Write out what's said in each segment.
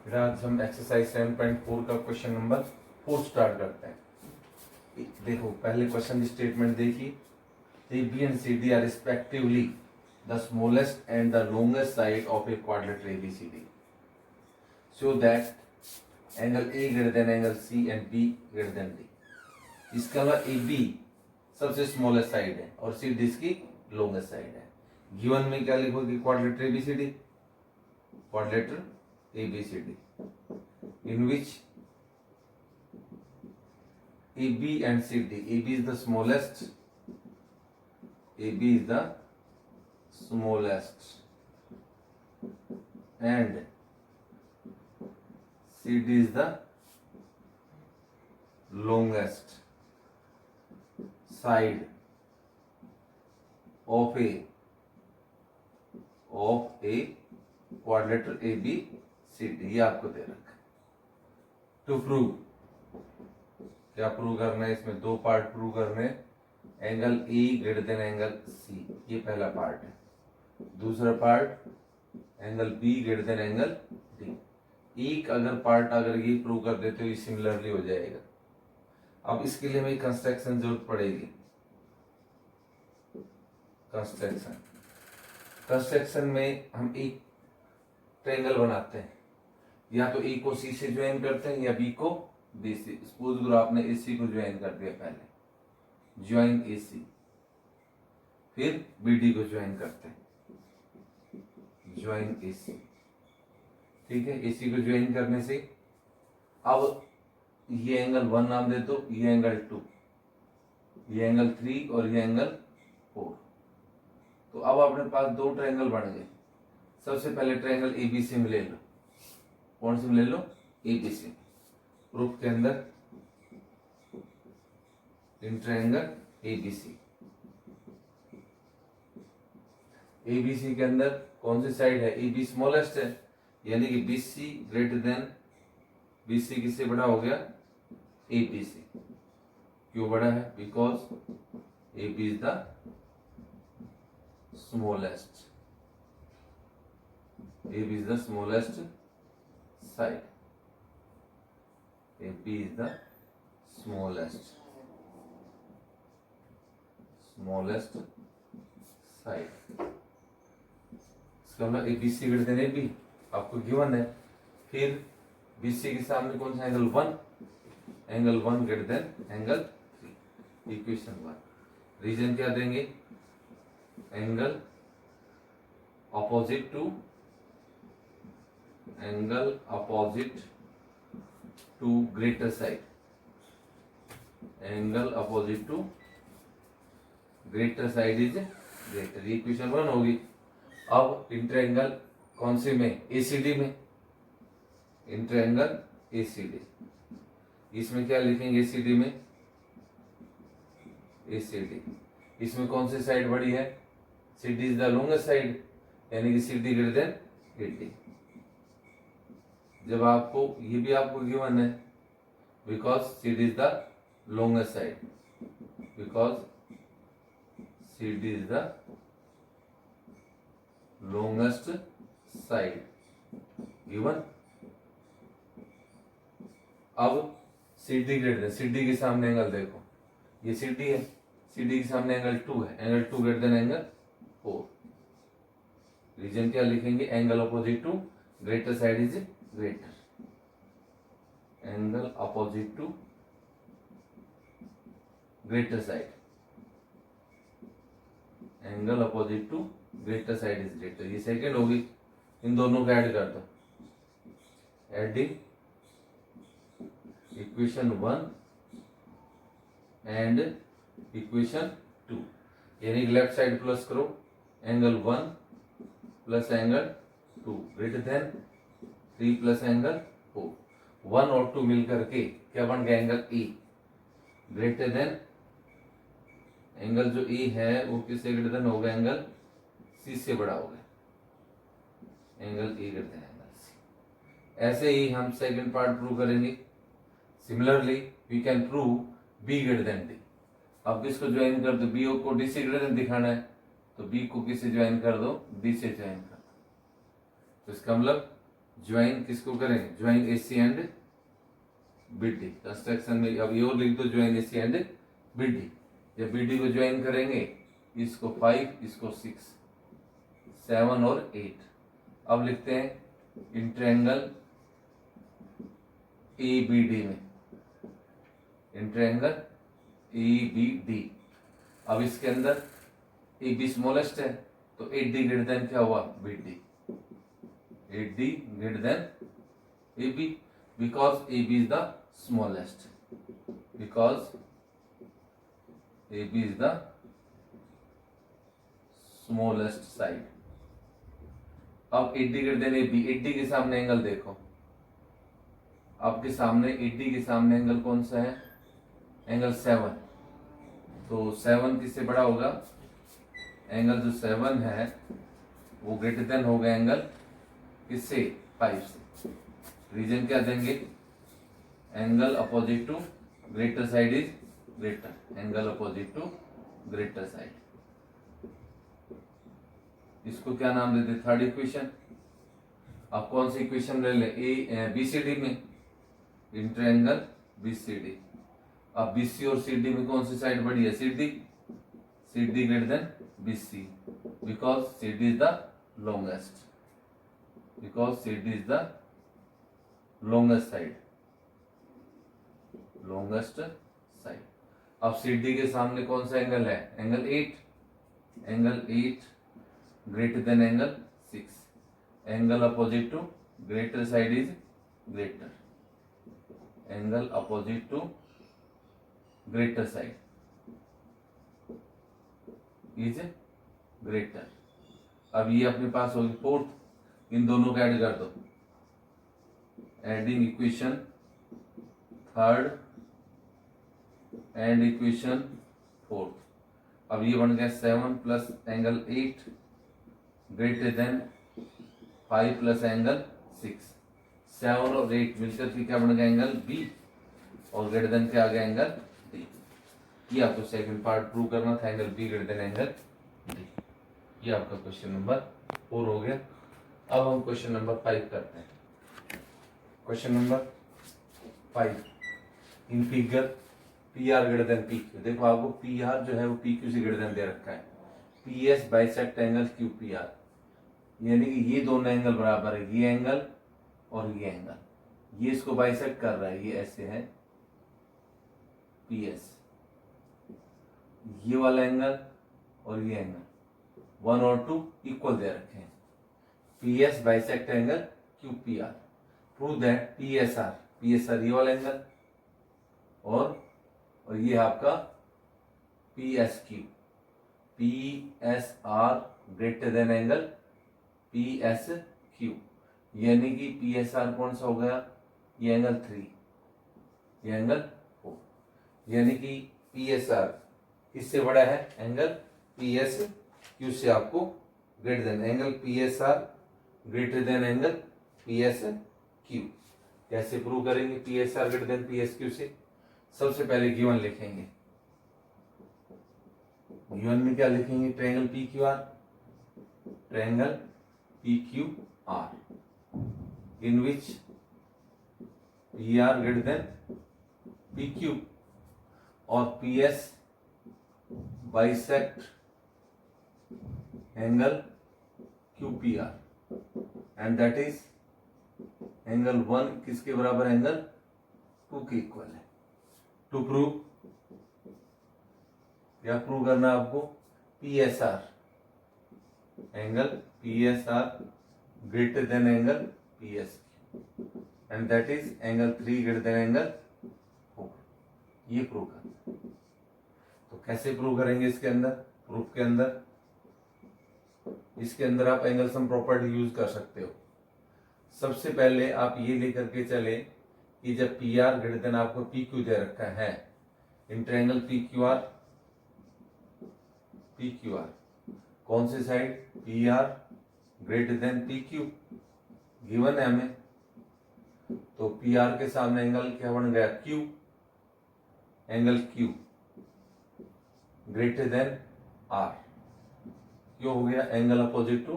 फिर आज हम एक्सरसाइज 7.4 का क्वेश्चन नंबर 4 स्टार्ट करते हैं। देखो पहले क्वेश्चन की स्टेटमेंट देखिए। A B and C D are respectively the smallest and the longest side of a quadrilateral A B C D so that angle A greater than angle C and B greater than D. इसका मतलब A B सबसे smallest side है और C D इसकी longest side है। Given में क्या लिखोगे? Quadrilateral A B C D, quadrilateral ABCD in which AB and CD, AB is the smallest, AB is the smallest and CD is the longest side of a quadrilateral ABCD। ये आपको दे रखा है। To prove, क्या prove करना है? इसमें दो part prove करने। Angle A greater than angle C, ये पहला पार्ट है। दूसरा part angle B greater than angle D. एक अगर पार्ट अगर ये प्रूव कर देते हो ये सिमिलरली हो जाएगा। अब इसके लिए हमें कंस्ट्रक्शन जरूरत पड़ेगी। कंस्ट्रक्शन में हम एक ट्रायंगल बनाते हैं, या तो ए को सी से ज्वाइन करते हैं या बी को बी से। सपोज करो आपने ए सी को ज्वाइन कर दिया, पहले ज्वाइन ए सी, फिर बी डी को ज्वाइन करते हैं, ज्वाइन ए सी। ठीक है, ए सी को ज्वाइन करने से अब ये एंगल 1 नाम दे दो, ये एंगल 2, ये एंगल 3 और ये एंगल 4। तो अब अपने पास दो ट्रायंगल बन गए। सबसे पहले ट्रायंगल एबीसी में ले लो। कौन से में ले लो? एबीसी। प्रूफ के अंदर इन ट्रायंगल एबीसी, एबीसी के अंदर कौन सी साइड है? एबी स्मॉलेस्ट है, यानी कि बीसी ग्रेटर देन, बीसी किससे बड़ा हो गया? एबीसी। क्यों बड़ा है? Because AB is the smallest, AB is the smallest side, AB is the smallest side। इसका मतलब ABC ग्रेटर देन AB आपको गिवन है। फिर BC के सामने कौन सा एंगल? 1, angle 1 greater than angle 3। Equation 1। Reason क्या देंगे? Angle opposite to, angle opposite to greater side, angle opposite to greater side is greater. Equation 1 होगी। अब इंट्रायंगल कौन से में? एसीडी में। इंट्रायंगल एसीडी, इसमें क्या लिखेंगे? एसीडी में, एसीडी, इसमें कौन सी साइड बड़ी है? CD is the longest side, यानी कि CD ग्रेटर देन AD। जब आपको ये भी आपको गिवन है, because CD is the longest side, because CD is the longest side given. अब CD ग्रेटर देन, CD के सामने एंगल देखो, ये CD है, CD के सामने एंगल 2 है, angle 2 greater than angle 4। Reason क्या लिखेंगे? Angle opposite to greater side is greater, angle opposite to greater side, angle opposite to greater side is greater. ये सेकंड होगी। इन दोनों को ऐड कर दो। एडिंग इक्वेशन 1 एंड इक्वेशन 2, यानी लेफ्ट साइड प्लस करो, angle 1 plus angle 2 greater then 3 plus angle 4। 1 और 2 मिलकर के क्या बन गया? Angle E greater than, angle जो E है वो किससे ग्रेटर देन हो गया? एंगल C से बड़ा हो गया, angle E greater than angle C। ऐसे ही हम सेकंड पार्ट प्रूव करेंगे। Similarly we can prove B greater than D। अब किसको ज्वाइन कर दो? बी को डी से ग्रेटर देन दिखाना है, तो बी को किससे ज्वाइन कर दो? डी से ज्वाइन कर दो। तो इसका मतलब ज्वाइन किसको करें, join AC and BD. Construction में अब ये और लिख दो, ज्वाइन एसी एंड बीडी। जब बीडी को ज्वाइन करेंगे, इसको 5, इसको 6, 7 और 8। अब लिखते हैं इन ट्रायंगल ABD में, इन ट्रायंगल ABD। अब इसके अंदर AB स्मॉलेस्ट है, तो 8D ग्रेटर देन क्या हुआ, BD। 8D greater than AB because AB is the smallest, because AB is the smallest side। अब 80 greater than AB, 80 के सामने एंगल देखो, आपके सामने 80 के सामने एंगल कौन सा है, एंगल 7। तो 7 किससे बड़ा होगा, एंगल जो 7 है वो ग्रेटर देन होगा एंगल किससे, 5 से। रीजन क्या देंगे, angle opposite to greater side is greater, angle opposite to greater side. इसको क्या नाम देते, थर्ड इक्वेशन। अब कौन सी इक्वेशन ले ले, BCD में, इन ट्रायंगल BCD। अब BC और CD में कौन सी साइड बड़ी है, CD। CD greater than BC because CD is the longest, because CD is the longest side, longest side। अब CD के सामने कौन सा एंगल है, angle 8, angle 8 greater than angle 6, angle opposite to greater side is greater, angle opposite to greater side is greater. अब ये अपने पास होगी फोर्थ, इन दोनों को ऐड कर दो, adding equation third and equation fourth. अब ये बन गया 7 plus angle 8 greater then 5 plus angle 6। 7 और 8 मिलकर फिर क्या बन गया, एंगल B, और ग्रेटर देन क्या आ गया, एंगल D। ये आपको सेकंड पार्ट प्रूव करना था, angle B greater than angle D। ये आपका क्वेश्चन नंबर 4 हो गया। अब हम क्वेश्चन नंबर 5 करते हैं। Question number 5, in figure PR greater than PQ। देखो आपको PR जो है वो PQ से ग्रेटर देन दे रखा है। PS बाइसेक्ट एंगल QPR, यानी कि ये दोनों एंगल बराबर है, ये एंगल और ये एंगल, ये इसको बाइसेक्ट कर रहा है, ये ऐसे है PS, ये वाला एंगल और ये एंगल 1 और 2 इक्वल दे रखे हैं। PS bisect angle QPR, prove that PSR ये वाला एंगल और ये आपका PSQ, PSR greater than angle PSQ, यानी कि PSR कौन सा हो गया, ये एंगल 3, ये एंगल 4, यानी कि PSR किससे बड़ा है, एंगल PSQ से आपको greater than, angle PSR greater than angle PSQ। कैसे प्रूव करेंगे PSR ग्रेटर देन PSQ से, सबसे पहले गिवन लिखेंगे, गिवन में क्या लिखेंगे, ट्रायंगल PQR, ट्रायंगल PQR इन विच PR ग्रेटर देन PQ और PS bisect angle QPR and that is angle 1 किसके बराबर, एंगल 2 के इक्वल है। टू प्रूव, क्या प्रूव करना है आपको, PSR angle PSR greater than angle PSQ and that is angle 3 greater than angle 4, ये प्रूव करना। तो कैसे प्रूव करेंगे, इसके अंदर प्रूफ के अंदर, इसके अंदर आप एंगल सम प्रॉपर्टी यूज कर सकते हो। सबसे पहले आप ये लेकर के चले कि जब PR ग्रेटर देन आपको PQ दे रखा है, इन ट्रायंगल PQR कौन सी side, PR greater than PQ given है हमें, तो PR के सामने एंगल क्या बन गया, Q, angle Q greater than R, क्यों हो गया, angle opposite to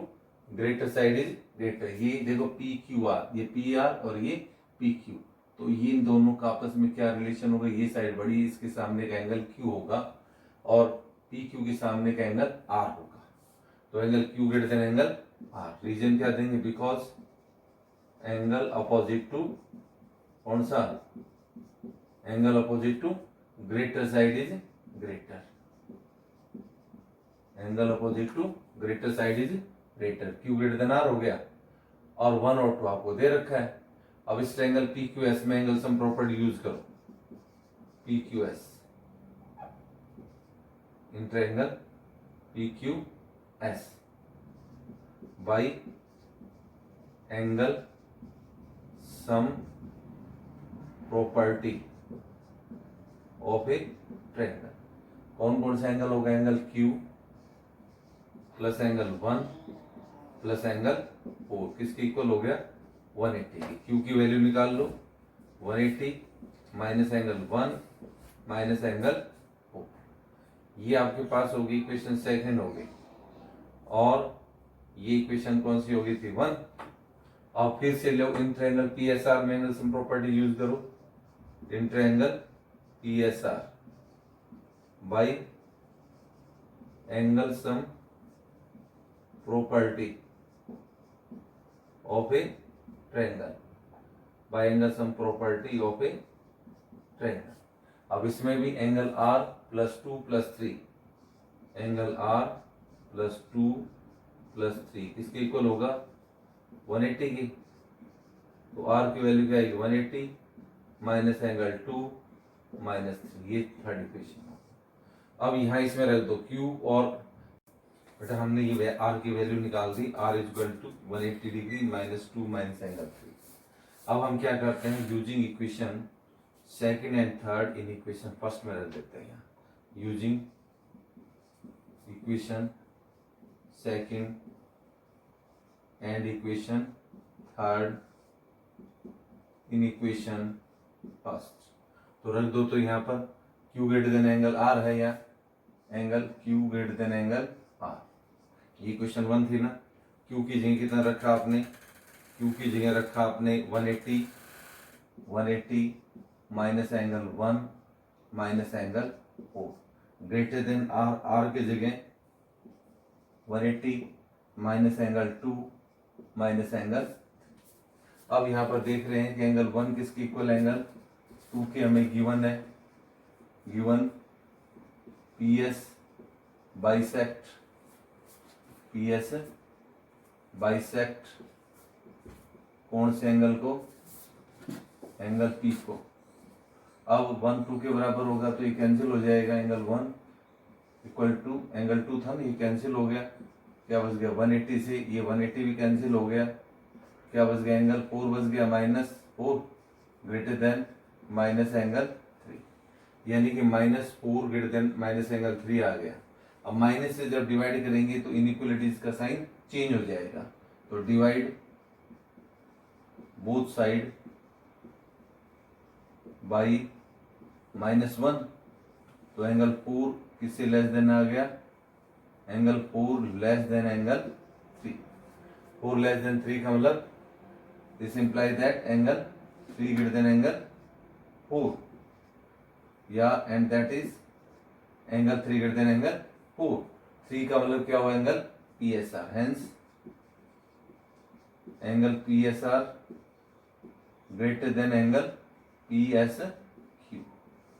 greater side is greater. ये देखो पी क्यू आर, ये पी आर और ये पी क्यू, तो ये इन दोनों का आपस में क्या रिलेशन होगा, ये साइड बड़ी, इसके सामने का एंगल क्यू होगा और पी क्यू के सामने का एंगल आर होगा, तो angle Q greater than angle R. Reason क्या देंगे, बिकॉज एंगल अपोजिट टू, कौन सा, angle opposite to greater side is greater, angle opposite to greater side is greater, Q greater than R हो गया, और 1 और 2 आपको दे रखा है। अब इस ट्रायंगल पी क्यू एस में एंगल सम प्रॉपर्टी यूज करो, P Q S, in triangle P Q S by angle sum property of a triangle. कौन कौन सा एंगल होगा, angle Q plus angle 1 plus angle 4, किसके इक्वल हो गया, 180 की। क्यू की वैल्यू निकाल लो, 180 माइनस एंगल 1 माइनस एंगल 4, ये आपके पास होगी इक्वेशन सेकंड हो गई, और ये इक्वेशन कौन सी होगी थी, 1। और फिर से लो in triangle P S R में एंगल सम प्रॉपर्टी यूज करो, in triangle P S R by angle sum property of a triangle, by angle sum property of a triangle. अब इसमें भी angle R plus 2 plus 3, angle R plus 2 plus 3 किसके equal होगा, 180 की, तो are की value क्या आएगी, 180 माइनस एंगल 2 माइनस 3, ये थर्ड इक्वेशन। अब यहाँ इसमें रख दो क्यू, और बेटा हमने ये आर की वैल्यू निकाल दी, R is equal to 180 degree minus 2 minus angle 3। अब हम क्या करते हैं, using equation second and third in equation first में रख देते हैं, using equation second and equation third in equation first, तो रख दो। तो यहाँ पर Q greater than angle R है, या angle Q greater than angle R, ये क्वेश्चन 1 थी ना। Q की जगह कितना रखा आपने, Q की जगह रखा आपने 180 minus angle 1 minus angle 4, greater than R, R की जगह 180 माइनस एंगल 2 माइनस एंगल। अब यहाँ पर देख रहे हैं कि एंगल 1 किसकी इक्वल, एंगल 2 के हमें गिवन है, गिवन पी एस बाइसेक्ट कौन से एंगल को, एंगल पी को। अब 1 2 के बराबर होगा तो ये कैंसिल हो जाएगा, एंगल 1 इक्वल टू एंगल 2 था ना, ये कैंसिल हो गया, क्या बच गया 180 से, ये 180 भी कैंसिल हो गया, क्या बच गया एंगल 4 बच गया, -4 ग्रेटर देन माइनस एंगल 3, यानी कि -4 ग्रेटर देन माइनस एंगल 3 आ गया। अब माइनस से जब डिवाइड करेंगे तो इनइक्वलिटीज का साइन चेंज हो जाएगा, तो डिवाइड बोथ साइड बाई -1, तो एंगल 4 किससे लेस देन आ गया, angle 4 less than angle 3, 4 less than 3 का मतलब this imply that angle 3 greater than angle 4, या and that is angle 3 greater than angle 4। 3 का मतलब क्या हुआ, angle P S are, hence angle P S are greater than angle P S Q,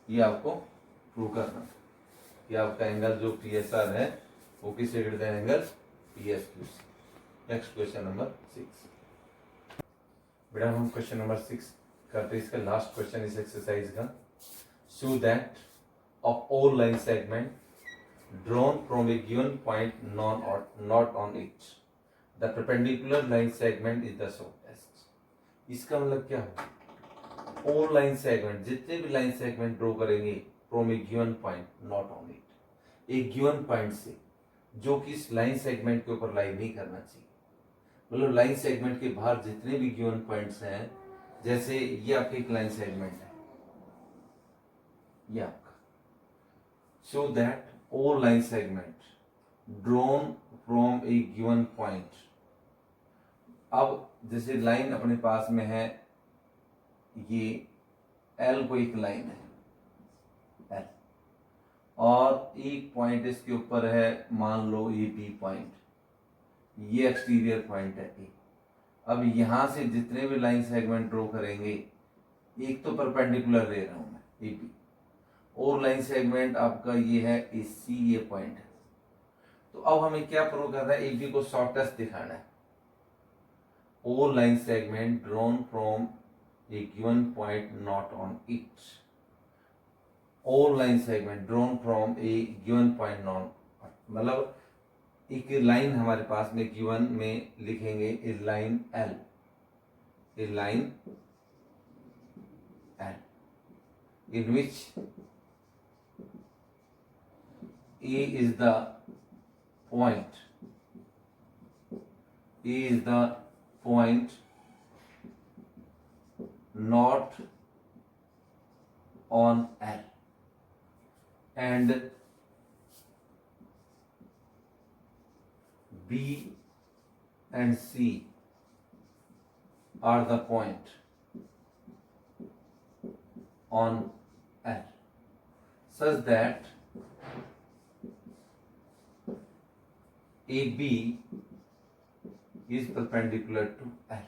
ये आपको prove करना, कि आपका एंगल जो पी एस आर है वो किससे greater than angle P S Q से। नेक्स्ट क्वेश्चन नंबर 6, बेटा हम क्वेश्चन नंबर 6 करते हैं, इसका लास्ट क्वेश्चन इस एक्सरसाइज का। Show that of all line segment drawn from A given point not on it the perpendicular line segment is the shortest. इसका मतलब क्या हो, ऑल लाइन सेगमेंट, जितने भी लाइन सेगमेंट ड्रॉ करेंगे from A given point not on it, एक given point से जो कि इस लाइन सेगमेंट के ऊपर लाई नहीं करना चाहिए, मतलब लाइन सेगमेंट के बाहर जितने भी गिवन पॉइंट्स हैं, जैसे ये आपकी एक लाइन सेगमेंट है, ये आपका, show that all line segment drawn from A given point अब जैसे लाइन अपने पास में है, ये एल को एक लाइन है एल, और एक पॉइंट इसके ऊपर है, मान लो ये बी पॉइंट, ये एक्सटीरियर पॉइंट है ए। अब यहां से जितने भी लाइन सेगमेंट ड्रॉ करेंगे, एक तो परपेंडिकुलर ले रहा हूं मैं ए बी, और लाइन सेगमेंट आपका ये है ए सी, ये पॉइंट है। तो अब हमें क्या प्रूव करना है, ए बी को शॉर्टेस्ट दिखाना है। all line segment drawn from a given point not on it, all line segment drawn from a given point not, मतलब एक लाइन हमारे पास में गिवन में लिखेंगे a line L, a line L in which A is the point, A is the point not on L, and B and C are the point on L, such that AB is perpendicular to L,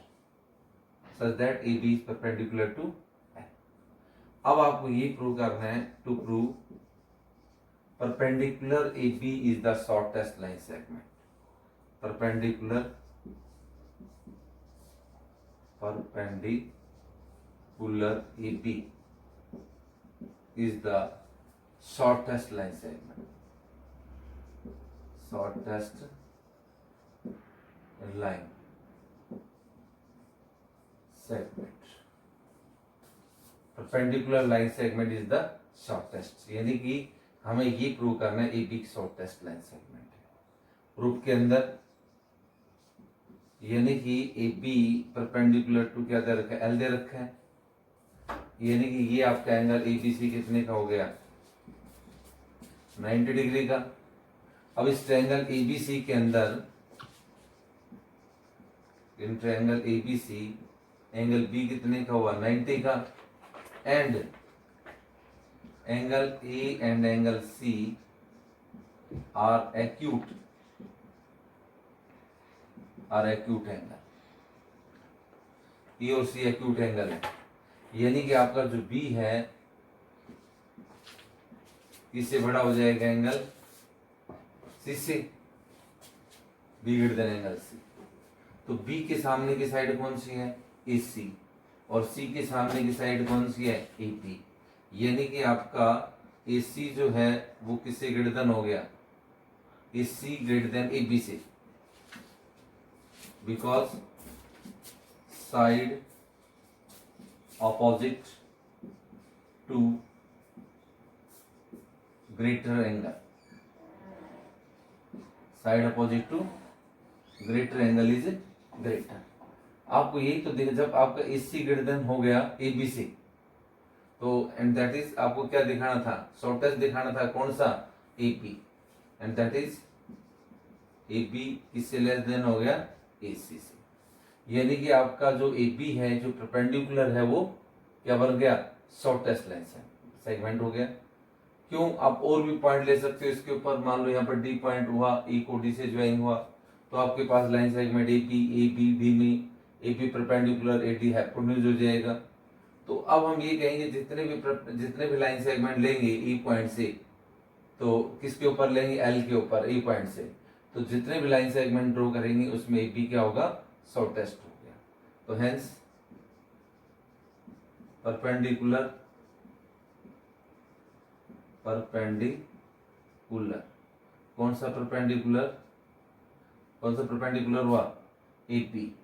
such that AB is perpendicular to L. अब आपको ये prove करना है, to prove perpendicular AB is the shortest line segment, perpendicular AB is the shortest line segment, shortest line segment, perpendicular line segment is the shortest, यानी कि हमें ये prove करना है A B shortest line segment है। Proof के अंदर यानी कि ए बी परपेंडिकुलर टू क्या दे रखा है, एल दे रखा है, यानी कि ये आपका एंगल ए बी सी कितने का हो गया, 90 डिग्री का। अब इस ट्रायंगल ए बी सी के अंदर, in triangle A B C angle B कितने का हुआ, 90 का, and angle A and angle C are acute angle, A और सी एक्यूट एंगल है, यानी कि आपका जो बी है इससे बड़ा हो जाएगा एंगल सी से, B greater than angle C. तो बी के सामने की साइड कौन सी है, ए सी, और सी के सामने की साइड कौन सी है, ए बी, यानी कि आपका ए सी जो है वो किससे ग्रेटर देन हो गया, A C greater than A B से, because side opposite to greater angle, side opposite to greater angle is greater. आपको यही तो देखा, जब आपका ए सी ग्रेटर देन हो गया ए बी सी, तो एंड दैट इज आपको क्या दिखाना था, शॉर्टेस्ट दिखाना था, कौन सा, A B, and that is A B किससे लेस देन हो गया, ए सी से, यानी कि आपका जो ए बी है जो परपेंडिकुलर है वो क्या बन गया, शॉर्टेस्ट लाइन सेगमेंट हो गया। क्यों, आप और भी पॉइंट ले सकते हो इसके ऊपर, मान लो यहाँ पर डी पॉइंट हुआ, ई को डी से ज्वाइन हुआ, तो आपके पास line segment A B D में A B perpendicular A D hypotenuse हो जाएगा। तो अब हम ये कहेंगे जितने भी लाइन सेगमेंट लेंगे ई पॉइंट से, तो किसके ऊपर लेंगे, एल के ऊपर, ई पॉइंट से, तो जितने भी लाइन सेगमेंट ड्रॉ करेंगे उसमें ए बी क्या होगा, शॉर्टेस्ट हो गया। तो हेंस परपेंडिकुलर कौन सा परपेंडिकुलर हुआ, A P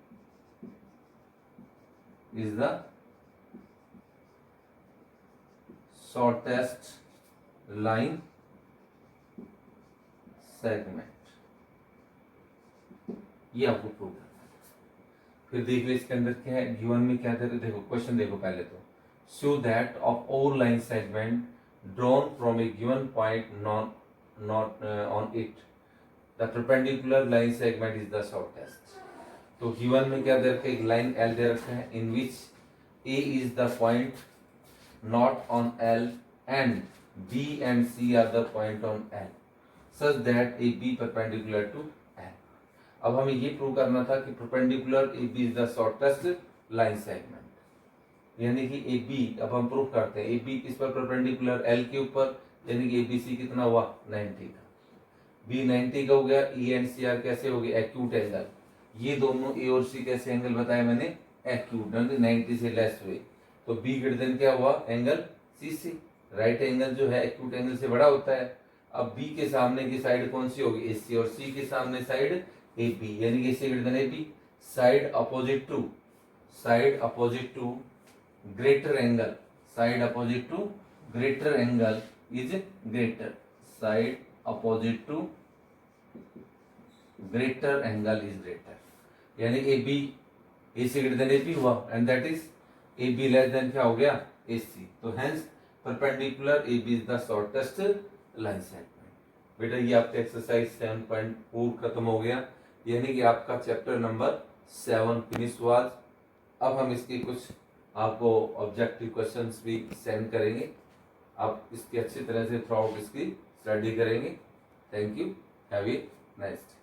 is the shortest line segment, ये आपको प्रूव करना है। फिर देख लो इसके अंदर क्या है, गिवन में क्या था, देखो क्वेश्चन देखो पहले तो, show that of all line segment drawn from a given point not on it, the perpendicular line segment is the shortest। तो गिवन में क्या दे रखा है, एक लाइन एल दे रखा है in which A is the point not on L and B and C are the point on L such that A B perpendicular to L. अब हमें ये प्रूव करना था कि perpendicular A B is the shortest line segment, यानी कि A B, अब हम प्रूव करते हैं ए बी किस पर परपेंडिकुलर एल के ऊपर, यानी कि ए बी सी कितना हुआ 90 का, बी 90 का हो गया, ई एंड सी आर कैसे हो गए एक्यूट एंगल, ये दोनों ए और सी कैसे एंगल बताए मैंने एक्यूट, 90 से लेस हुए, तो बी ग्रेटर देन क्या हुआ एंगल सी से, राइट एंगल जो है एक्यूट एंगल से बड़ा होता है। अब बी के सामने की साइड कौन सी होगी ए सी, और सी के सामने साइड ए बी, यानी कि A C greater than A B, side opposite to greater angle, side opposite to greater angle is greater, side opposite to greater angle is greater, यानी A B A C greater than A B हुआ and that is A B less than क्या हो गया A C, तो hence perpendicular A B is the shortest line segment. बेटा ये आपका exercise 7.4 खत्म हो गया, यानी कि आपका चैप्टर नंबर 7 फिनिश हुआ। अब हम इसके कुछ आपको ऑब्जेक्टिव क्वेश्चंस भी सेंड करेंगे, आप इसकी अच्छी तरह से थ्रू आउट इसकी स्टडी करेंगे। Thank you, have a nice day.